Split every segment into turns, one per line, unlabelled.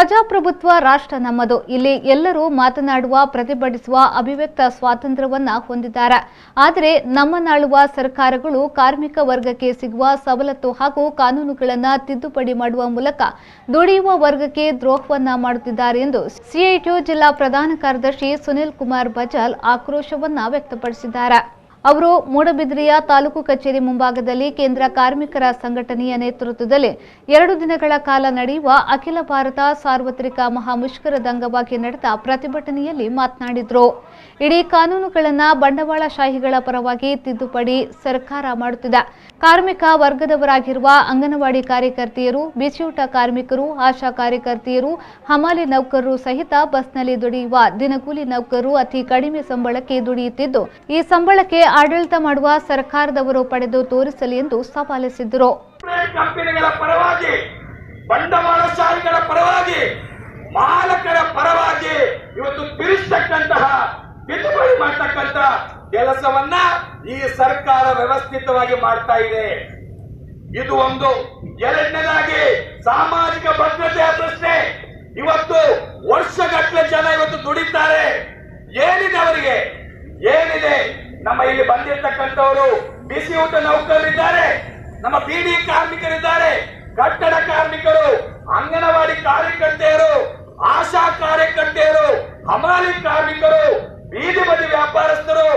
ಪ್ರಜಾಪ್ರಭುತ್ವ ರಾಷ್ಟ್ರ ನಮ್ಮದು. ಇಲ್ಲಿ ಎಲ್ಲರೂ ಮಾತನಾಡುವ, ಪ್ರತಿಭಟಿಸುವ, ಅಭಿವ್ಯಕ್ತ ಸ್ವಾತಂತ್ರ್ಯವನ್ನ ಹೊಂದಿದ್ದಾರೆ. ಆದರೆ ನಮ್ಮನ್ನಾಳುವ ಸರ್ಕಾರಗಳು ಕಾರ್ಮಿಕ ವರ್ಗಕ್ಕೆ ಸಿಗುವ ಸವಲತ್ತು ಹಾಗೂ ಕಾನೂನುಗಳನ್ನು ತಿದ್ದುಪಡಿ ಮಾಡುವ ಮೂಲಕ ದುಡಿಯುವ ವರ್ಗಕ್ಕೆ ದ್ರೋಹವನ್ನ ಮಾಡುತ್ತಿದ್ದಾರೆ ಎಂದು ಸಿಐಟಿಯು ಜಿಲ್ಲಾ ಪ್ರಧಾನ ಕಾರ್ಯದರ್ಶಿ ಸುನಿಲ್ ಕುಮಾರ್ ಬಜಾಲ್ ಆಕ್ರೋಶವನ್ನ ವ್ಯಕ್ತಪಡಿಸಿದ್ದಾರೆ. ಅವರು ಮೂಡಬಿದ್ರಿಯ ತಾಲೂಕು ಕಚೇರಿ ಮುಂಭಾಗದಲ್ಲಿ ಕೇಂದ್ರ ಕಾರ್ಮಿಕರ ಸಂಘಟನೆಯ ನೇತೃತ್ವದಲ್ಲಿ 2 ದಿನಗಳ ಕಾಲ ನಡೆಯುವ ಅಖಿಲ ಭಾರತ ಸಾರ್ವತ್ರಿಕ ಮಹಾ ಮುಷ್ಕರದ ಅಂಗವಾಗಿ ನಡೆದ ಪ್ರತಿಭಟನೆಯಲ್ಲಿ ಮಾತನಾಡಿದರು. ಇಡೀ ಕಾನೂನುಗಳನ್ನು ಬಂಡವಾಳಶಾಹಿಗಳ ಪರವಾಗಿ ತಿದ್ದುಪಡಿ ಸರ್ಕಾರ ಮಾಡುತ್ತಿದೆ. ಕಾರ್ಮಿಕ ವರ್ಗದವರಾಗಿರುವ ಅಂಗನವಾಡಿ ಕಾರ್ಯಕರ್ತೆಯರು, ಬಿಸಿಯೂಟ ಕಾರ್ಮಿಕರು, ಆಶಾ ಕಾರ್ಯಕರ್ತೆಯರು, ಹಮಾಲಿ ನೌಕರರು ಸಹಿತ ಬಸ್ನಲ್ಲಿ ದುಡಿಯುವ ದಿನಗೂಲಿ ನೌಕರರು ಅತಿ ಕಡಿಮೆ ಸಂಬಳಕ್ಕೆ ದುಡಿಯುತ್ತಿದ್ದು, ಈ ಸಂಬಳಕ್ಕೆ ಆಡಳಿತ ಮಾಡುವ ಸರ್ಕಾರದವರು ಪಡೆದು ತೋರಿಸಲಿ ಎಂದು ಸವಾಲೆಸೆದರು.
ಕಂಪನಿಗಳ ಪರವಾಗಿ, ಬಂಡವಾಳಶಾಹಿಗಳ ಪರವಾಗಿ, ಮಾಲಕರ ಪರವಾಗಿ ಇವತ್ತು ಬಿಡಿಸತಕ್ಕಂತಹ, ತಿದ್ದುಪಡಿ ಮಾಡತಕ್ಕಂತ ಕೆಲಸವನ್ನ ಈ ಸರ್ಕಾರ ವ್ಯವಸ್ಥಿತವಾಗಿ ಮಾಡ್ತಾ ಇದೆ. ಇದು ಒಂದು. ಎರಡನೇದಾಗಿ ಸಾಮಾಜಿಕ ಭದ್ರತೆಯ ಪ್ರಶ್ನೆ. ಇವತ್ತು ವರ್ಷಗಟ್ಟಲೆ ಜನ ಇವತ್ತು ದುಡಿತಾರೆ. ಏನಿದೆ ಅವರಿಗೆ? ಏನಿದೆ? ನಮ್ಮ ಇಲ್ಲಿ ಬಂದಿರತಕ್ಕಂಥವರು ಬಿಸಿಯೂಟ ನೌಕರರಿದ್ದಾರೆ, ನಮ್ಮ ಬೀಡಿ ಕಾರ್ಮಿಕರಿದ್ದಾರೆ, ಕಟ್ಟಡ ಕಾರ್ಮಿಕರು, ಅಂಗನವಾಡಿ ಕಾರ್ಯಕರ್ತೆಯರು, ಆಶಾ ಕಾರ್ಯಕರ್ತೆಯರು, ಹಮಾಲಿ ಕಾರ್ಮಿಕರು, ಬೀದಿ ಬದಿ ವ್ಯಾಪಾರಸ್ಥರು,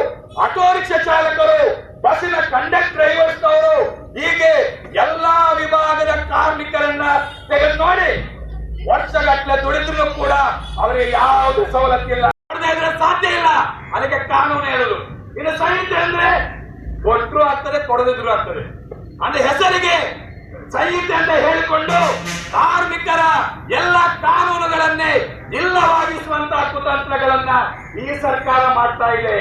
ಆಟೋ ರಿಕ್ಷಾ ಚಾಲಕರು, ಬಸ್ಸಿನ ಕಂಡಕ್ಟರ್ ಡ್ರೈವರ್ಸ್ನವರು, ಹೀಗೆ ಎಲ್ಲಾ ವಿಭಾಗದ ಕಾರ್ಮಿಕರನ್ನ ತೆಗೆದು ನೋಡಿ. ವರ್ಷಗಟ್ಟಲೆ ದುಡಿದ್ರು ಕೂಡ ಅವರಿಗೆ ಯಾವುದು ಸವಲತ್ತಿಲ್ಲ, ಸಾಧ್ಯ ಇಲ್ಲ. ಅದಕ್ಕೆ ಕಾನೂನು ಹೇಳುದು. ಇನ್ನು ಸಂಹಿತೆ ಅಂದ್ರೆ ಕೊಟ್ಟರು ಆಗ್ತದೆ, ಕೊಡದಿದ್ರು ಆಗ್ತದೆ. ಅಂದ್ರೆ ಹೆಸರಿಗೆ ಸಂಹಿತೆ ಅಂತ ಹೇಳಿಕೊಂಡು ಕಾರ್ಮಿಕರ ಎಲ್ಲ ಕಾನೂನುಗಳನ್ನೇ ಇಲ್ಲವಾಗಿಸುವಂತಹ ಕುತಂತ್ರಗಳನ್ನ ಈ ಸರ್ಕಾರ ಮಾಡ್ತಾ ಇದೆ.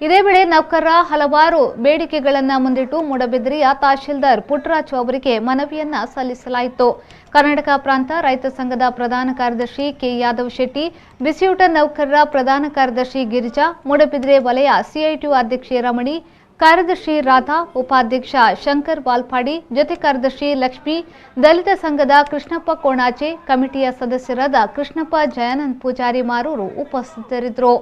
ಇದೇ ವೇಳೆ ನೌಕರರ ಹಲವಾರು ಬೇಡಿಕೆಗಳನ್ನು ಮುಂದಿಟ್ಟು ಮೂಡಬಿದ್ರಿಯ ತಹಶೀಲ್ದಾರ್ ಪುಟ್ಟರಾಜು ಅವರಿಗೆ ಮನವಿಯನ್ನ ಸಲ್ಲಿಸಲಾಯಿತು. ಕರ್ನಾಟಕ ಪ್ರಾಂತ ರೈತ ಸಂಘದ ಪ್ರಧಾನ ಕಾರ್ಯದರ್ಶಿ ಕೆ ಯಾದವ್ ಶೆಟ್ಟಿ, ಬಿಸಿಯೂಟ ನೌಕರರ ಪ್ರಧಾನ ಕಾರ್ಯದರ್ಶಿ ಗಿರಿಜಾ, ಮೂಡಬಿದ್ರೆ ವಲಯ ಸಿಐಟಿಯು ಅಧ್ಯಕ್ಷೆ ರಮಣಿ, ಕಾರ್ಯದರ್ಶಿ ರಾಧಾ, ಉಪಾಧ್ಯಕ್ಷ ಶಂಕರ್ ವಾಲ್ಪಾಡಿ, ಜೊತೆ ಕಾರ್ಯದರ್ಶಿ ಲಕ್ಷ್ಮಿ, ದಲಿತ ಸಂಘದ ಕೃಷ್ಣಪ್ಪ ಕೋಣಾಚೆ, ಕಮಿಟಿಯ ಸದಸ್ಯರಾದ ಕೃಷ್ಣಪ್ಪ ಜಯಾನಂದ್ ಪೂಜಾರಿ ಮಾರೂರು ಉಪಸ್ಥಿತರಿದ್ದರು.